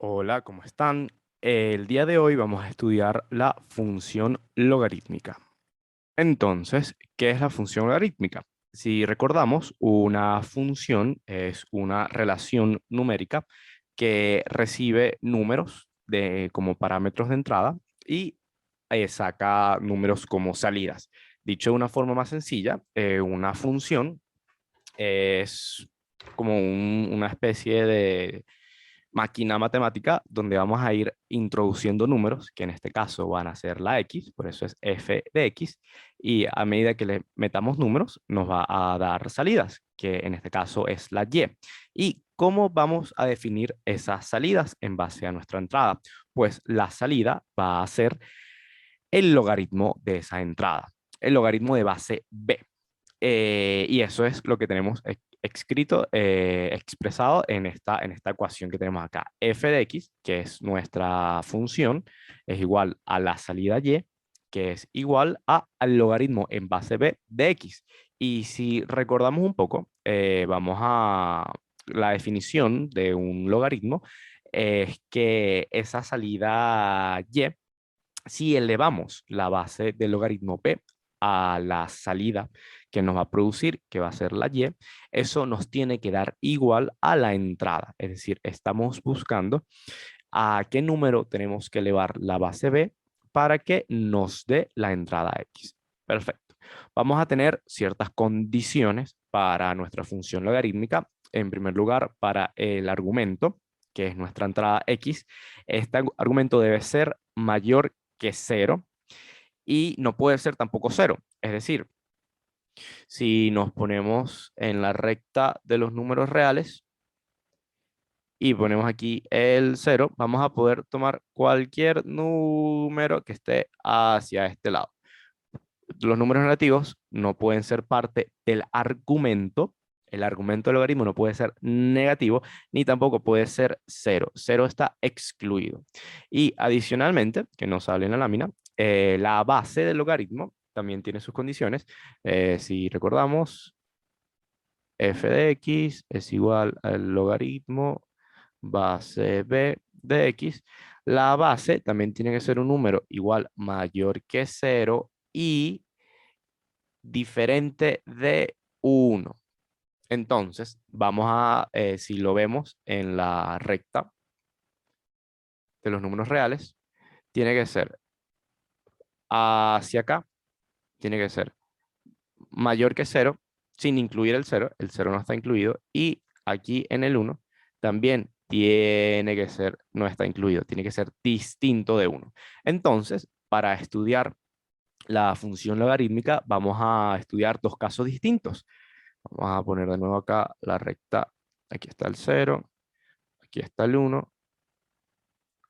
Hola, ¿cómo están? El día de hoy vamos a estudiar la función logarítmica. Entonces, ¿qué es la función logarítmica? Si recordamos, una función es una relación numérica que recibe números como parámetros de entrada y saca números como salidas. Dicho de una forma más sencilla, una función es como una especie de máquina matemática donde vamos a ir introduciendo números, que en este caso van a ser la x, por eso es f de x, y a medida que le metamos números nos va a dar salidas, que en este caso es la y. ¿Y cómo vamos a definir esas salidas en base a nuestra entrada? Pues la salida va a ser el logaritmo de esa entrada, el logaritmo de base b. Y eso es lo que tenemos escrito, expresado en esta ecuación que tenemos acá. F de x, que es nuestra función, es igual a la salida y, que es igual al logaritmo en base b de x. Y si recordamos un poco, vamos a la definición de un logaritmo, es que esa salida y, si elevamos la base del logaritmo p a la salida que nos va a producir, que va a ser la y, eso nos tiene que dar igual a la entrada. Es decir, estamos buscando a qué número tenemos que elevar la base b para que nos dé la entrada x. Perfecto. Vamos a tener ciertas condiciones para nuestra función logarítmica. En primer lugar, para el argumento, que es nuestra entrada x, este argumento debe ser mayor que cero y no puede ser tampoco cero. Es decir, si nos ponemos en la recta de los números reales y ponemos aquí el cero, vamos a poder tomar cualquier número que esté hacia este lado. Los números negativos no pueden ser parte del argumento. El argumento del logaritmo no puede ser negativo, ni tampoco puede ser cero. Cero está excluido. Y adicionalmente, que nos sale en la lámina, la base del logaritmo también tiene sus condiciones. Si recordamos, f de x es igual al logaritmo base b de x. La base también tiene que ser un número igual mayor que cero y diferente de uno. Entonces, si lo vemos en la recta de los números reales, tiene que ser hacia acá, tiene que ser mayor que cero, sin incluir el cero no está incluido, y aquí en el uno también tiene que ser, no está incluido, tiene que ser distinto de uno. Entonces, para estudiar la función logarítmica, vamos a estudiar dos casos distintos. Vamos a poner de nuevo acá la recta. Aquí está el cero, aquí está el uno.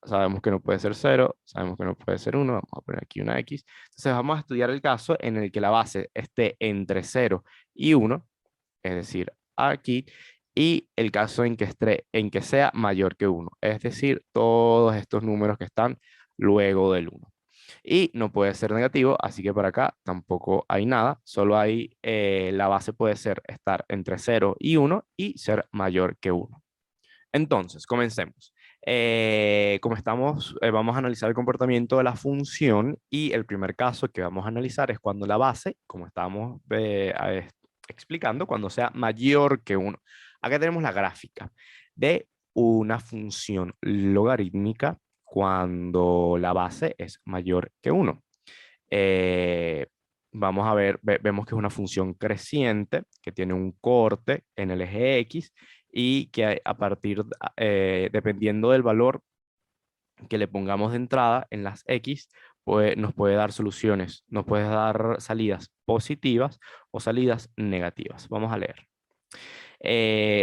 Sabemos que no puede ser cero, sabemos que no puede ser uno. Vamos a poner aquí una X. Entonces vamos a estudiar el caso en el que la base esté entre cero y uno, es decir, aquí, y el caso en que sea mayor que uno, es decir, todos estos números que están luego del uno. Y no puede ser negativo, así que por acá tampoco hay nada, solo hay la base puede ser estar entre cero y uno y ser mayor que uno. Entonces, comencemos. Como estamos, vamos a analizar el comportamiento de la función y el primer caso que vamos a analizar es cuando la base, como estábamos explicando, cuando sea mayor que uno. Acá tenemos la gráfica de una función logarítmica cuando la base es mayor que uno. Eh, Vamos a ver, vemos que es una función creciente que tiene un corte en el eje X y que a partir, dependiendo del valor que le pongamos de entrada en las X, pues nos puede dar soluciones, nos puede dar salidas positivas o salidas negativas. Vamos a leer.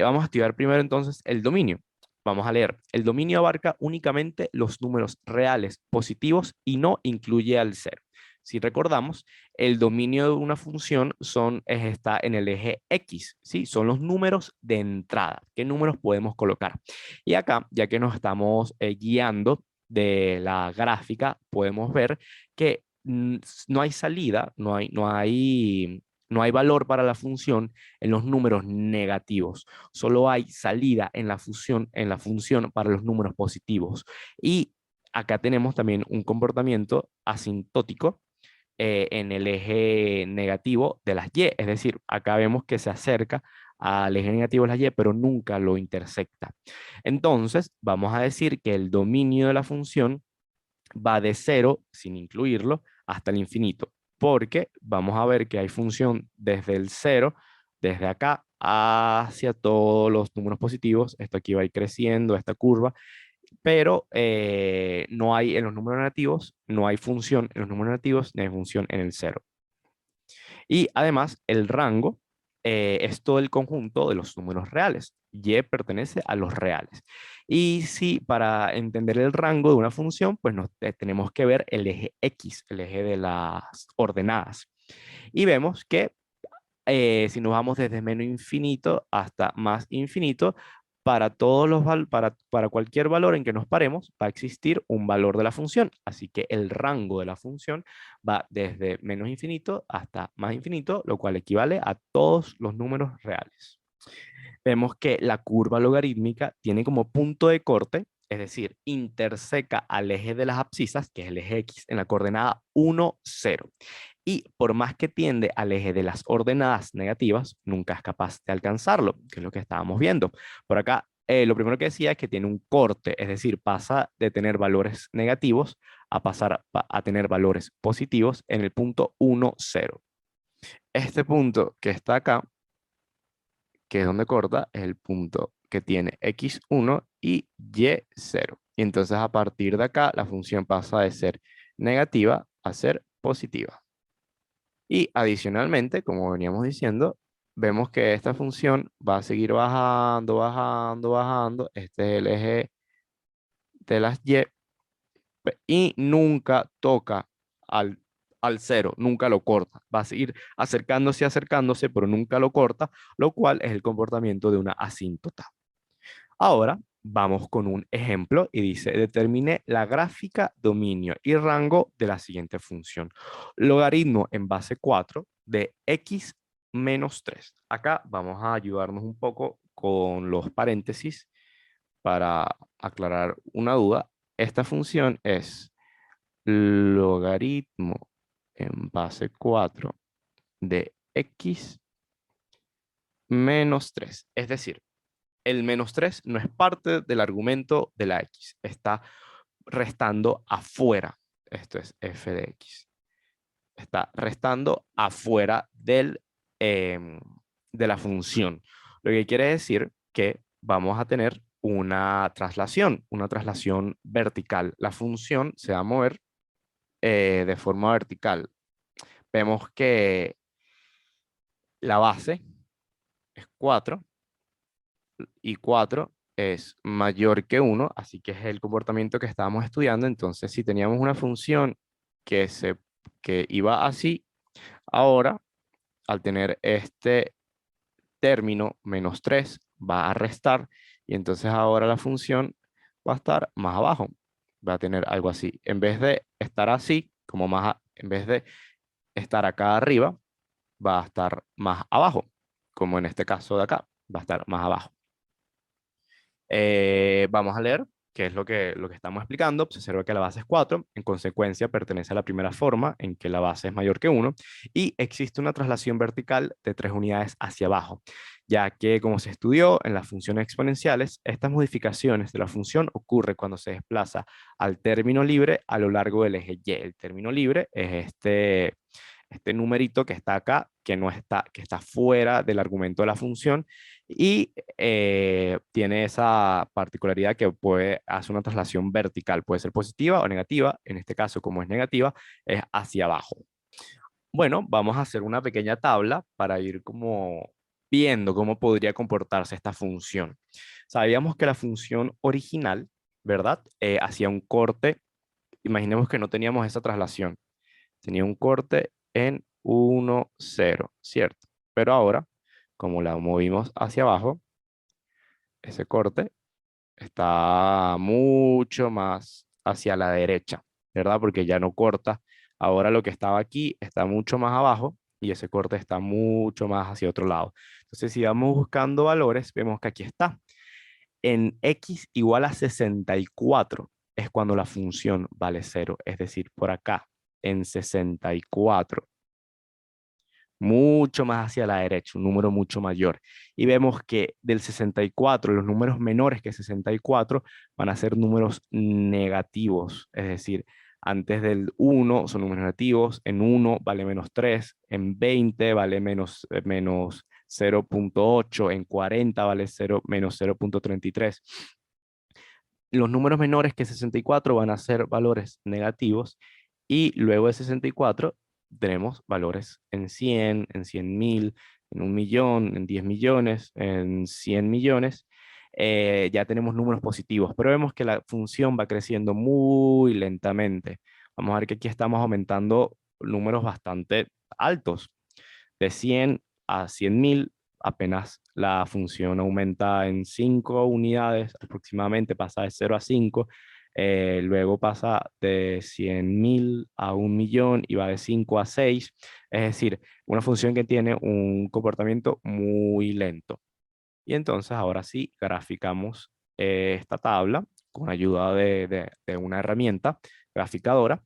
Vamos a estudiar primero entonces el dominio. Vamos a leer. El dominio abarca únicamente los números reales positivos y no incluye al cero. Si recordamos, el dominio de una función está en el eje X, ¿sí? Son los números de entrada. ¿Qué números podemos colocar? Y acá, ya que nos estamos guiando de la gráfica, podemos ver que no hay salida, no hay No hay valor para la función en los números negativos. Solo hay salida en la función para los números positivos. Y acá tenemos también un comportamiento asintótico en el eje negativo de las y. Es decir, acá vemos que se acerca al eje negativo de las y, pero nunca lo intersecta. Entonces, vamos a decir que el dominio de la función va de cero, sin incluirlo, hasta el infinito, porque vamos a ver que hay función desde el cero, desde acá hacia todos los números positivos. Esto aquí va a ir creciendo, esta curva, pero no hay en los números negativos, no hay función en los números negativos, ni hay función en el cero. Y además, el rango es todo el conjunto de los números reales. Y pertenece a los reales. Y si para entender el rango de una función, pues tenemos que ver el eje X, el eje de las ordenadas. Y vemos que si nos vamos desde menos infinito hasta más infinito, para todos para cualquier valor en que nos paremos, va a existir un valor de la función. Así que el rango de la función va desde menos infinito hasta más infinito, lo cual equivale a todos los números reales. Vemos que la curva logarítmica tiene como punto de corte, es decir, interseca al eje de las abscisas, que es el eje X, en la coordenada 1, 0. Y por más que tiende al eje de las ordenadas negativas, nunca es capaz de alcanzarlo, que es lo que estábamos viendo. Por acá, lo primero que decía es que tiene un corte, es decir, pasa de tener valores negativos a pasar a tener valores positivos en el punto 1, 0. Este punto que está acá, que es donde corta, es el punto que tiene x1 y y0. Y entonces a partir de acá, la función pasa de ser negativa a ser positiva. Y adicionalmente, como veníamos diciendo, vemos que esta función va a seguir bajando, bajando, bajando. Este es el eje de las y nunca toca al cero, nunca lo corta. Va a seguir acercándose, acercándose, pero nunca lo corta, lo cual es el comportamiento de una asíntota. Ahora vamos con un ejemplo y dice, determine la gráfica, dominio y rango de la siguiente función. Logaritmo en base 4 de x menos 3. Acá vamos a ayudarnos un poco con los paréntesis para aclarar una duda. Esta función es logaritmo en base 4 de x menos 3. Es decir, el menos 3 no es parte del argumento de la x, está restando afuera. Esto es f de x. Está restando afuera de la función. Lo que quiere decir que vamos a tener una traslación vertical. La función se va a mover de forma vertical. Vemos que la base es 4 y 4 es mayor que 1, así que es el comportamiento que estábamos estudiando. Entonces, si teníamos una función que iba así, ahora, al tener este término menos 3, va a restar, y entonces ahora la función va a estar más abajo. Va a tener algo así. En vez de estar así, en vez de estar acá arriba, va a estar más abajo, como en este caso de acá, va a estar más abajo. Vamos a leer qué es lo que estamos explicando. Se observa que la base es 4, en consecuencia pertenece a la primera forma en que la base es mayor que 1 y existe una traslación vertical de 3 unidades hacia abajo, ya que como se estudió en las funciones exponenciales, estas modificaciones de la función ocurre cuando se desplaza al término libre a lo largo del eje Y. El término libre es este numerito que está acá, que está fuera del argumento de la función y tiene esa particularidad que puede hacer una traslación vertical, puede ser positiva o negativa. En este caso, como es negativa, es hacia abajo. Bueno, vamos a hacer una pequeña tabla para ir como viendo cómo podría comportarse esta función. Sabíamos que la función original, ¿verdad? Hacía un corte. Imaginemos que no teníamos esa traslación. Tenía un corte en 1, 0, ¿cierto? Pero ahora, como la movimos hacia abajo, ese corte está mucho más hacia la derecha, ¿verdad? Porque ya no corta. Ahora lo que estaba aquí está mucho más abajo y ese corte está mucho más hacia otro lado. Entonces, si vamos buscando valores, vemos que aquí está. En x igual a 64 es cuando la función vale 0. Es decir, por acá, en 64, mucho más hacia la derecha, un número mucho mayor. Y vemos que del 64, los números menores que 64 van a ser números negativos. Es decir, antes del 1 son números negativos, en 1 vale menos 3, en 20 vale menos 0,8, en 40 vale menos 0,33. Los números menores que 64 van a ser valores negativos y luego de 64 tenemos valores en 100, en 100.000, en 1.000.000, en 10 millones, en 100 millones. Ya tenemos números positivos, pero vemos que la función va creciendo muy lentamente. Vamos a ver que aquí estamos aumentando números bastante altos, de 100 a 100.000, apenas la función aumenta en 5 unidades aproximadamente, pasa de 0 a 5, luego pasa de 100.000 a 1.000.000 y va de 5 a 6, es decir, una función que tiene un comportamiento muy lento. Y entonces ahora sí graficamos esta tabla con ayuda de una herramienta graficadora.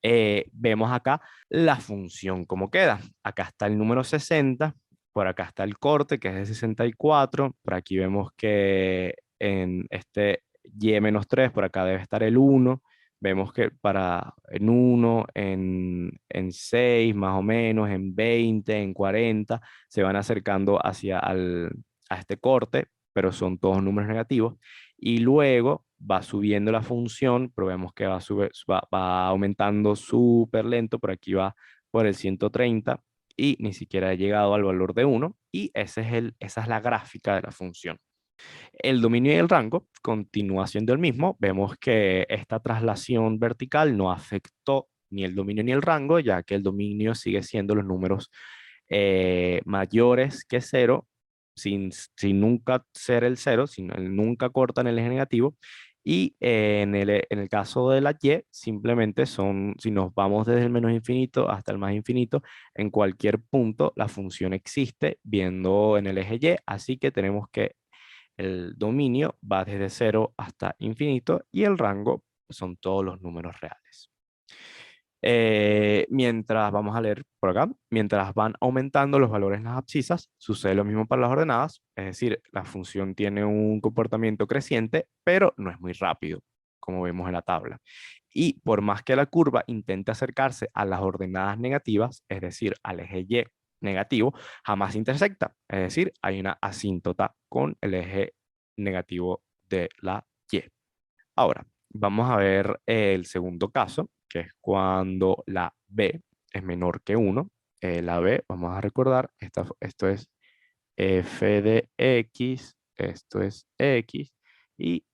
Vemos acá la función como queda. Acá está el número 60, por acá está el corte que es de 64, por aquí vemos que en este y-3, por acá debe estar el 1, vemos que para en 1, en 6 más o menos, en 20, en 40, se van acercando a este corte, pero son todos números negativos y luego va subiendo la función, pero vemos que va aumentando súper lento, por aquí va por el 130 y ni siquiera ha llegado al valor de 1 y esa es la gráfica de la función. El dominio y el rango continúa siendo el mismo, vemos que esta traslación vertical no afectó ni el dominio ni el rango, ya que el dominio sigue siendo los números mayores que 0, sin nunca ser el 0, sin nunca cortan el eje negativo. Y en el caso de la y, simplemente son, si nos vamos desde el menos infinito hasta el más infinito, en cualquier punto la función existe viendo en el eje y, así que tenemos que el dominio va desde 0 hasta infinito y el rango son todos los números reales. Mientras, vamos a leer por acá, mientras van aumentando los valores en las abscisas, sucede lo mismo para las ordenadas, es decir, la función tiene un comportamiento creciente, pero no es muy rápido, como vemos en la tabla. Y por más que la curva intente acercarse a las ordenadas negativas, es decir, al eje Y negativo, jamás intersecta, es decir, hay una asíntota con el eje negativo de la Y. Ahora, vamos a ver el segundo caso, que es cuando la b es menor que 1. La b, vamos a recordar, esto es f de x, esto es x, y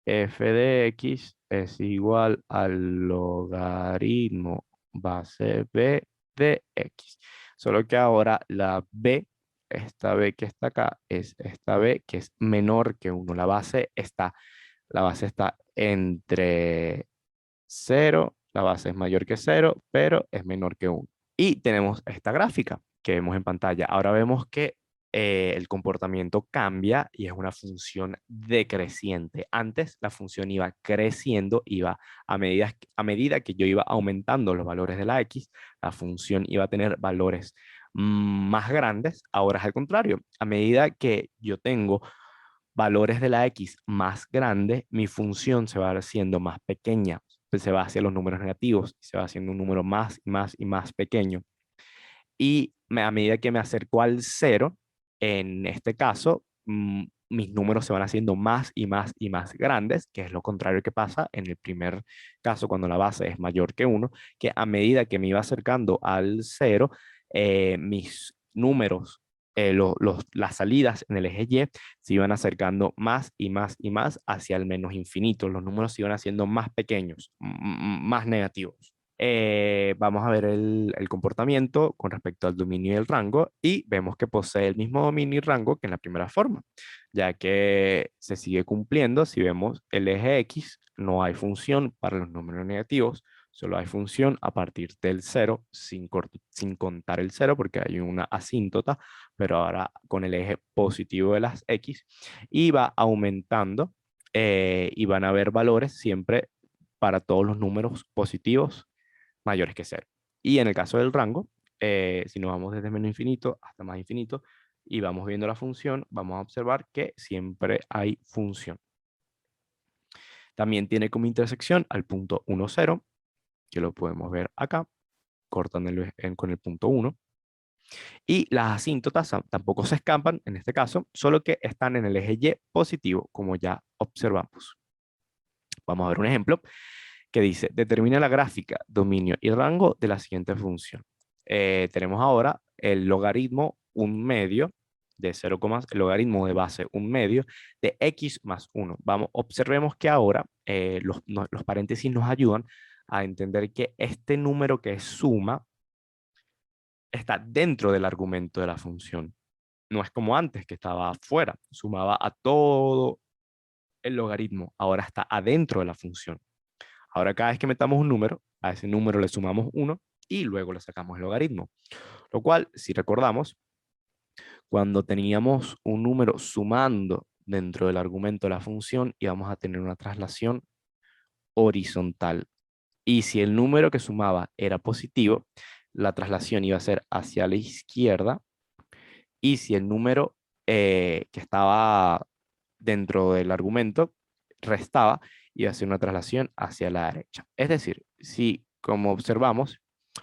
f de x es igual al logaritmo base b de x. Solo que ahora la b, esta b que está acá, es esta b que es menor que 1. La base está entre 0, la base es mayor que 0, pero es menor que 1. Y tenemos esta gráfica que vemos en pantalla. Ahora vemos que el comportamiento cambia y es una función decreciente. Antes la función iba creciendo, iba a medida que yo iba aumentando los valores de la x, la función iba a tener valores más grandes. Ahora es al contrario. A medida que yo tengo valores de la x más grandes, mi función se va haciendo más pequeña, pues se va hacia los números negativos, se va haciendo un número más y más y más pequeño. Y a medida que me acerco al cero, en este caso, mis números se van haciendo más y más y más grandes, que es lo contrario que pasa en el primer caso cuando la base es mayor que 1, que a medida que me iba acercando al cero, mis números, las salidas en el eje Y se iban acercando más y más y más hacia el menos infinito. Los números se iban haciendo más pequeños, más negativos. Vamos a ver el comportamiento con respecto al dominio y el rango y vemos que posee el mismo dominio y rango que en la primera forma, ya que se sigue cumpliendo. Si vemos el eje X, no hay función para los números negativos, Solo hay función a partir del 0, sin contar el 0, porque hay una asíntota, pero ahora con el eje positivo de las X, y va aumentando, y van a haber valores siempre para todos los números positivos mayores que 0. Y en el caso del rango, si nos vamos desde menos infinito hasta más infinito, y vamos viendo la función, vamos a observar que siempre hay función. También tiene como intersección al punto 1, 0, que lo podemos ver acá, cortan con el punto 1. Y las asíntotas tampoco se escapan en este caso, solo que están en el eje Y positivo, como ya observamos. Vamos a ver un ejemplo que dice, determina la gráfica, dominio y rango de la siguiente función. Tenemos ahora el logaritmo 1/2 de 0, el logaritmo de base 1/2 de x más 1. Observemos que ahora los paréntesis nos ayudan a entender que este número que es suma está dentro del argumento de la función. No es como antes, que estaba afuera, sumaba a todo el logaritmo, ahora está adentro de la función. Ahora cada vez que metamos un número, a ese número le sumamos 1 y luego le sacamos el logaritmo. Lo cual, si recordamos, cuando teníamos un número sumando dentro del argumento de la función, íbamos a tener una traslación horizontal. Y si el número que sumaba era positivo, la traslación iba a ser hacia la izquierda. Y si el número que estaba dentro del argumento restaba, iba a ser una traslación hacia la derecha. Es decir, si como observamos,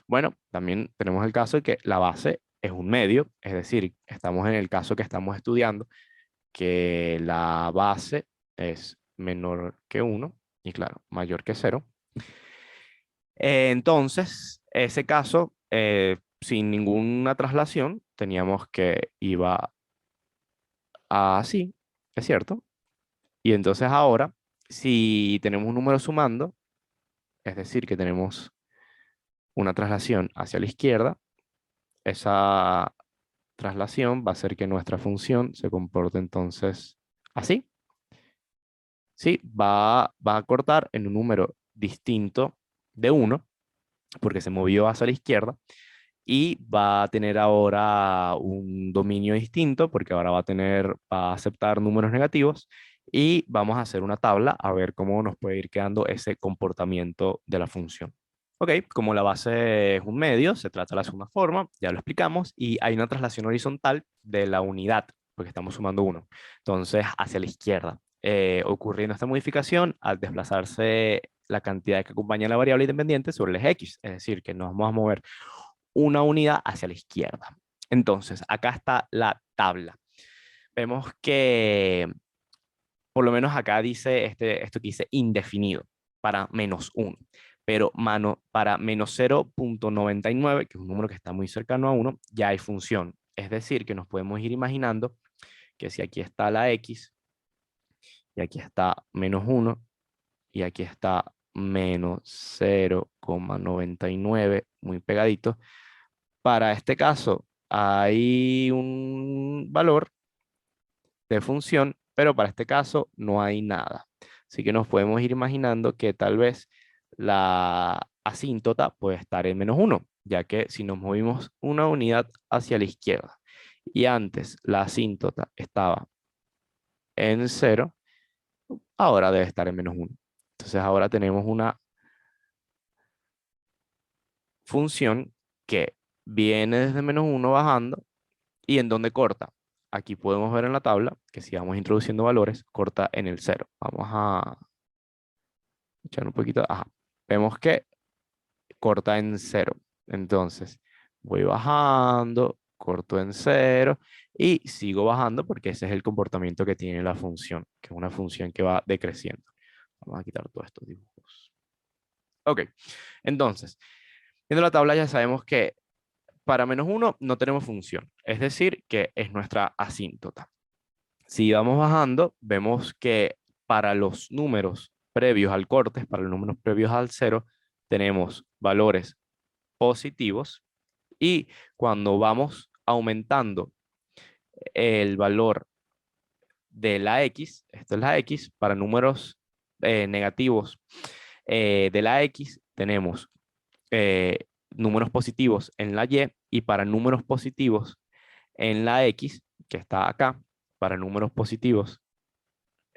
bueno, también tenemos el caso de que la base es un medio, es decir, estamos en el caso que estamos estudiando, que la base es menor que 1 y claro, mayor que 0. Entonces, ese caso, sin ninguna traslación, teníamos que iba así, es cierto. Y entonces ahora, si tenemos un número sumando, es decir, que tenemos una traslación hacia la izquierda, esa traslación va a hacer que nuestra función se comporte entonces así. Sí, va a cortar en un número distinto de 1, porque se movió hacia la izquierda, y va a tener ahora un dominio distinto, porque ahora va a aceptar números negativos, y vamos a hacer una tabla a ver cómo nos puede ir quedando ese comportamiento de la función. Ok, como la base es un medio, se trata de la segunda forma, ya lo explicamos, y hay una traslación horizontal de la unidad, porque estamos sumando 1, entonces hacia la izquierda. Ocurriendo esta modificación al desplazarse la cantidad que acompaña la variable independiente sobre el eje X, es decir, que nos vamos a mover una unidad hacia la izquierda. Entonces, acá está la tabla. Vemos que, por lo menos acá dice esto que dice indefinido para -1, pero para -0.99, que es un número que está muy cercano a 1, ya hay función. Es decir, que nos podemos ir imaginando que si aquí está la X, y aquí está -1, y aquí está -0.99, muy pegadito. Para este caso hay un valor de función, pero para este caso no hay nada. Así que nos podemos ir imaginando que tal vez la asíntota puede estar en -1, ya que si nos movimos una unidad hacia la izquierda y antes la asíntota estaba en 0, ahora debe estar en -1. Entonces ahora tenemos una función que viene desde -1 bajando. ¿Y en dónde corta? Aquí podemos ver en la tabla que si vamos introduciendo valores, corta en el 0. Vamos a echar un poquito. Ajá. Vemos que corta en 0. Entonces, voy bajando, corto en 0 y sigo bajando porque ese es el comportamiento que tiene la función, que es una función que va decreciendo. Vamos a quitar todos estos dibujos. Ok, entonces, viendo la tabla ya sabemos que para -1 no tenemos función, es decir, que es nuestra asíntota. Si vamos bajando, vemos que para los números previos al corte, para los números previos al 0, tenemos valores positivos, y cuando vamos aumentando el valor de la X, esto es la X, para números negativos de la X, tenemos números positivos en la y, y para números positivos en la x, que está acá, para números positivos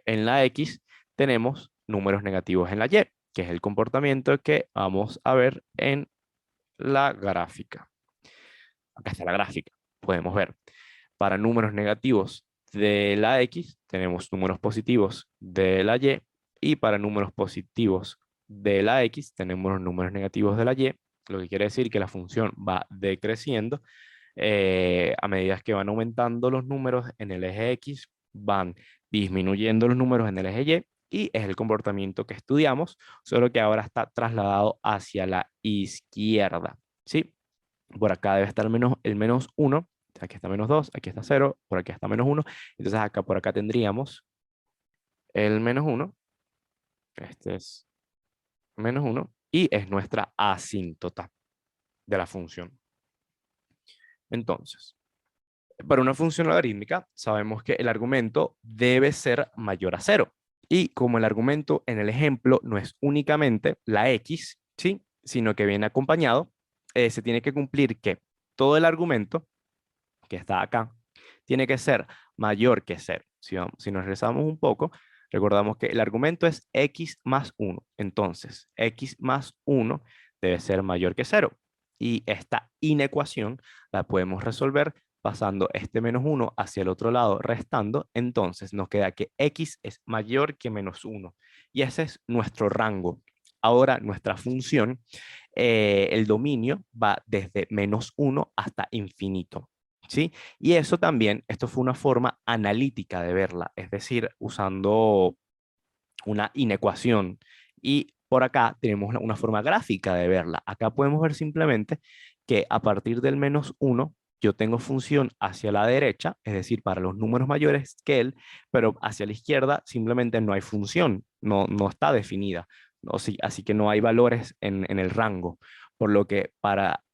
en la x, tenemos números negativos en la y, que es el comportamiento que vamos a ver en la gráfica. Acá está la gráfica. Podemos ver, para números negativos de la x, tenemos números positivos de la y para números positivos de la x, tenemos los números negativos de la y, lo que quiere decir que la función va decreciendo a medida que van aumentando los números en el eje X, van disminuyendo los números en el eje Y, y es el comportamiento que estudiamos, solo que ahora está trasladado hacia la izquierda, ¿sí? Por acá debe estar el menos 1, aquí está menos 2, aquí está 0, por aquí está menos 1, entonces acá por acá tendríamos el menos 1, este es menos 1, y es nuestra asíntota de la función. Entonces, para una función logarítmica, sabemos que el argumento debe ser mayor a 0. Y como el argumento en el ejemplo no es únicamente la x, ¿sí? Sino que viene acompañado, se tiene que cumplir que todo el argumento que está acá tiene que ser mayor que 0. Si nos regresamos un poco, recordamos que el argumento es x más 1. Entonces, x más 1 debe ser mayor que 0. Y esta inecuación la podemos resolver pasando este menos 1 hacia el otro lado, restando. Entonces, nos queda que x es mayor que menos 1. Y ese es nuestro rango. Ahora, nuestra función, el dominio va desde menos 1 hasta infinito. ¿Sí? Y eso también, esto fue una forma analítica de verla, es decir, usando una inecuación. Y por acá tenemos una forma gráfica de verla. Acá podemos ver simplemente que a partir del menos 1, yo tengo función hacia la derecha, es decir, para los números mayores que él, pero hacia la izquierda simplemente no hay función, no está definida. Así que no hay valores en el rango. Por lo que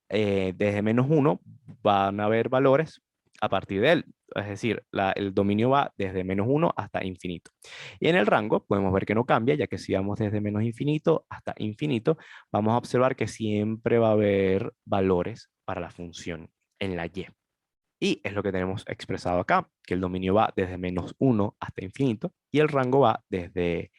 desde menos 1 van a haber valores a partir de él. Es decir, el dominio va desde menos 1 hasta infinito. Y en el rango podemos ver que no cambia, ya que si vamos desde menos infinito hasta infinito, vamos a observar que siempre va a haber valores para la función en la y. Y es lo que tenemos expresado acá, que el dominio va desde menos 1 hasta infinito y el rango va desde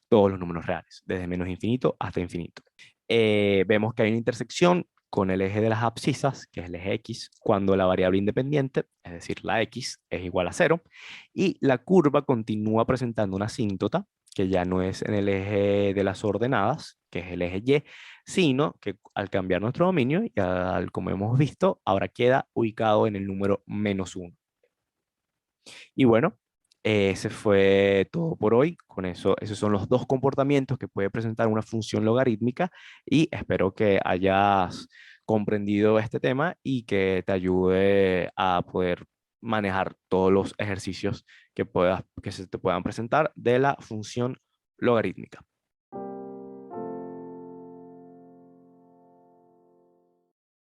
todos los números reales, desde menos infinito hasta infinito. Vemos que hay una intersección con el eje de las abscisas, que es el eje X, cuando la variable independiente, es decir, la X, es igual a 0, y la curva continúa presentando una asíntota, que ya no es en el eje de las ordenadas, que es el eje Y, sino que al cambiar nuestro dominio, y como hemos visto, ahora queda ubicado en el número menos 1. Y bueno, ese fue todo por hoy. Con eso, esos son los dos comportamientos que puede presentar una función logarítmica y espero que hayas comprendido este tema y que te ayude a poder manejar todos los ejercicios que se te puedan presentar de la función logarítmica.